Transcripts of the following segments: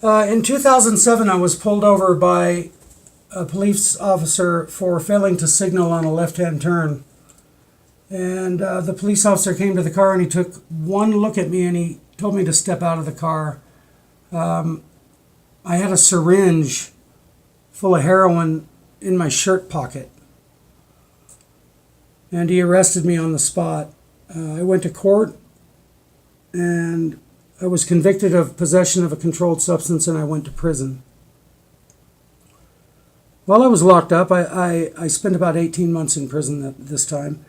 In 2007, I was pulled over by a police officer for failing to signal on a left-hand turn. And the police officer came to the car and he took one look at me and he told me to step out of the car. I had a syringe full of heroin in my shirt pocket. And he arrested me on the spot. I went to court and I was convicted of possession of a controlled substance and I went to prison. While I was locked up, I spent about 18 months in prison this time.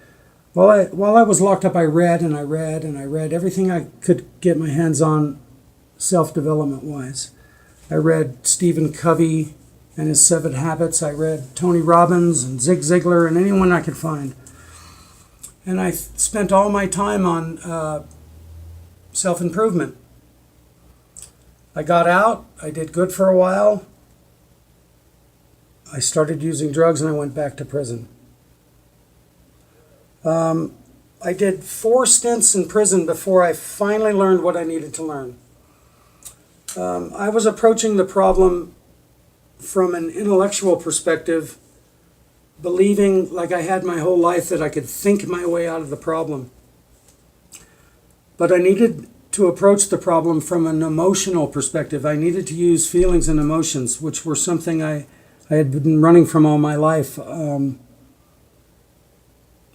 While I was locked up, I read and I read and I read everything I could get my hands on self-development wise. I read Stephen Covey and his 7 Habits. I read Tony Robbins and Zig Ziglar and anyone I could find. And I spent all my time on self-improvement. I got out, I did good for a while. I started using drugs and I went back to prison. I did 4 stints in prison before I finally learned what I needed to learn. I was approaching the problem from an intellectual perspective, believing like I had my whole life that I could think my way out of the problem. But I needed to approach the problem from an emotional perspective. I needed to use feelings and emotions, which were something I had been running from all my life.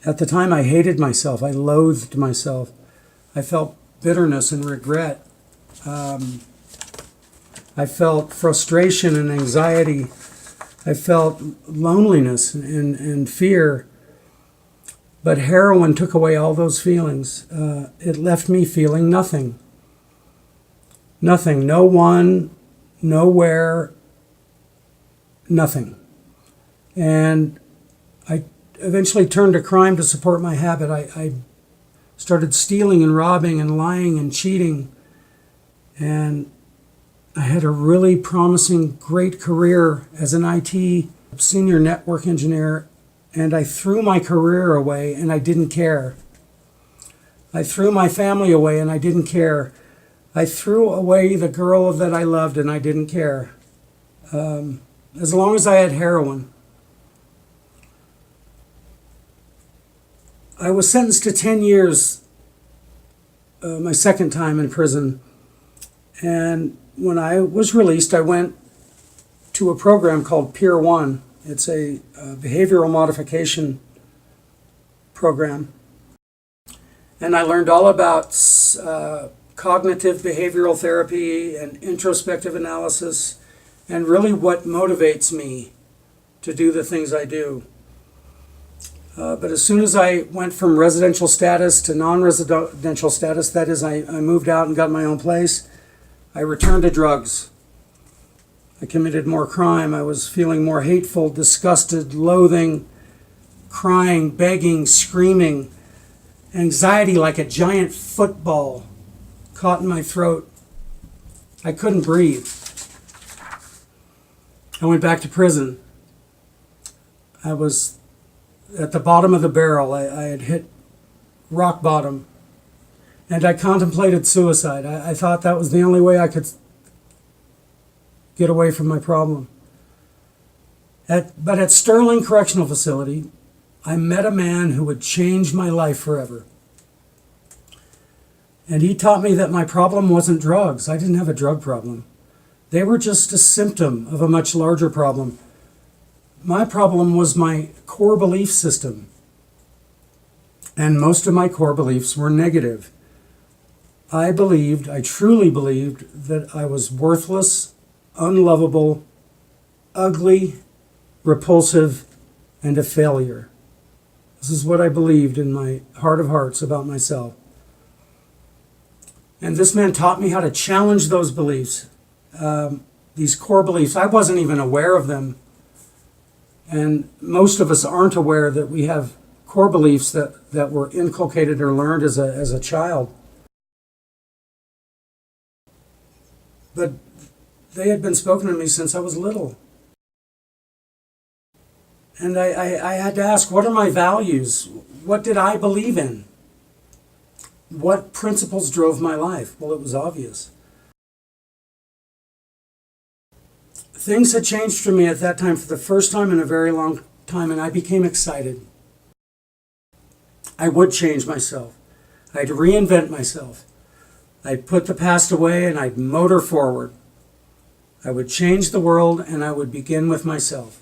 At the time, I hated myself. I loathed myself. I felt bitterness and regret. I felt frustration and anxiety. I felt loneliness and fear. But heroin took away all those feelings. It left me feeling nothing. Nothing. No one, nowhere, nothing. And I eventually turned to crime to support my habit. I started stealing and robbing and lying and cheating. And I had a really promising, great career as an IT senior network engineer. And I threw my career away and I didn't care. I threw my family away and I didn't care. I threw away the girl that I loved and I didn't care. As long as I had heroin. I was sentenced to 10 years, my second time in prison. And when I was released, I went to a program called Peer 1. It's a behavioral modification program. And I learned all about cognitive behavioral therapy and introspective analysis and really what motivates me to do the things I do. But as soon as I went from residential status to non-residential status, that is, I moved out and got my own place, I returned to drugs. I committed more crime. I was feeling more hateful, disgusted, loathing, crying, begging, screaming, anxiety like a giant football caught in my throat. I couldn't breathe. I went back to prison. I was at the bottom of the barrel. I had hit rock bottom. And I contemplated suicide. I thought that was the only way I could get away from my problem. But at Sterling Correctional Facility, I met a man who would change my life forever. And he taught me that my problem wasn't drugs. I didn't have a drug problem. They were just a symptom of a much larger problem. My problem was my core belief system. And most of my core beliefs were negative. I truly believed that I was worthless, unlovable, ugly, repulsive, and a failure. This is what I believed in my heart of hearts about myself. And this man taught me how to challenge those beliefs, these core beliefs. I wasn't even aware of them. And most of us aren't aware that we have core beliefs that were inculcated or learned as a child. But they had been spoken to me since I was little. And I had to ask, what are my values? What did I believe in? What principles drove my life? Well, it was obvious. Things had changed for me at that time for the first time in a very long time, and I became excited. I would change myself. I'd reinvent myself. I'd put the past away and I'd motor forward. I would change the world and I would begin with myself.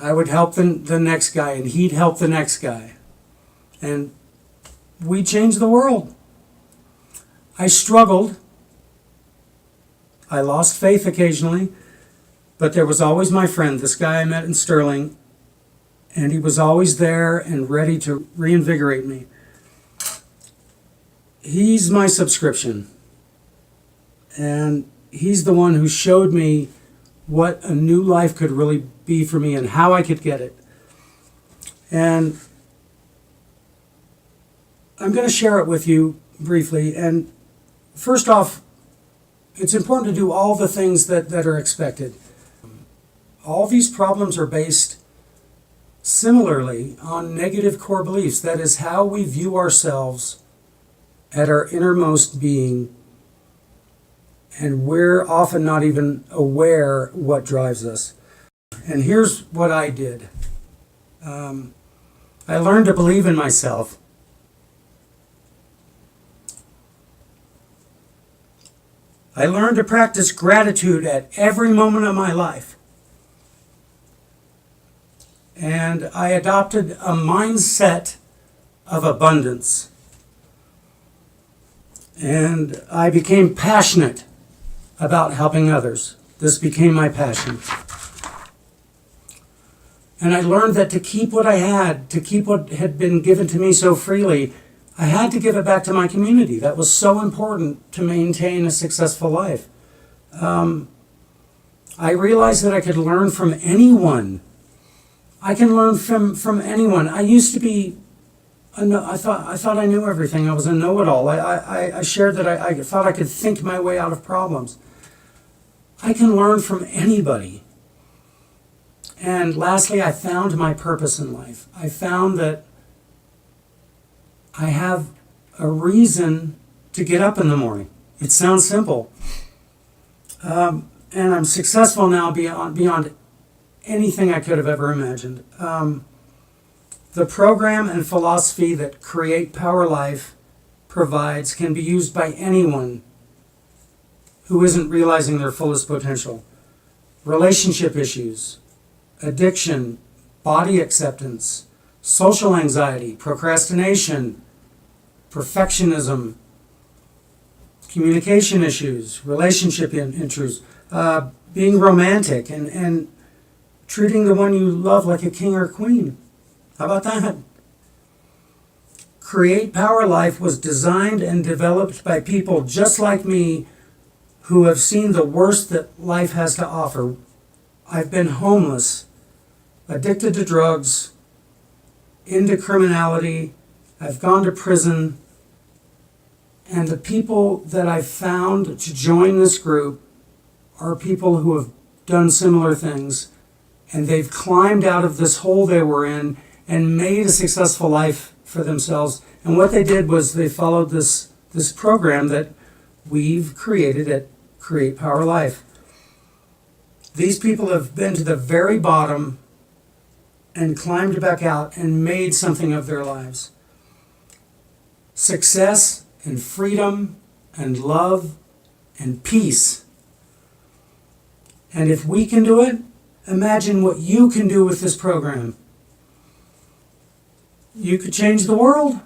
I would help the next guy and he'd help the next guy. And we changed the world. I struggled. I lost faith occasionally, but there was always my friend, this guy I met in Sterling, and he was always there and ready to reinvigorate me. He's my subscription, and he's the one who showed me what a new life could really be for me and how I could get it. And I'm going to share it with you briefly. And first off, it's important to do all the things that are expected. All these problems are based similarly on negative core beliefs. That is how we view ourselves at our innermost being, and we're often not even aware what drives us. And here's what I did. I learned to believe in myself. I learned to practice gratitude at every moment of my life. And I adopted a mindset of abundance. And I became passionate about helping others. This became my passion. And I learned that to keep what I had, to keep what had been given to me so freely, I had to give it back to my community. That was so important to maintain a successful life. I realized that I could learn from anyone. I can learn from anyone. I used to be, I thought I knew everything. I was a know-it-all. I shared that I thought I could think my way out of problems. I can learn from anybody. And lastly, I found my purpose in life. I found that I have a reason to get up in the morning. It sounds simple. And I'm successful now beyond anything I could have ever imagined. The program and philosophy that Create Power Life provides can be used by anyone who isn't realizing their fullest potential. Relationship issues, addiction, body acceptance, social anxiety, procrastination, perfectionism, communication issues, relationship issues, being romantic and treating the one you love like a king or a queen. How about that? Create Power Life was designed and developed by people just like me who have seen the worst that life has to offer. I've been homeless, addicted to drugs, into criminality. I've gone to prison. And the people that I've found to join this group are people who have done similar things. And they've climbed out of this hole they were in and made a successful life for themselves. And what they did was they followed this program that we've created at Create Power Life. These people have been to the very bottom and climbed back out and made something of their lives. Success and freedom and love and peace. And if we can do it, imagine what you can do with this program. You could change the world.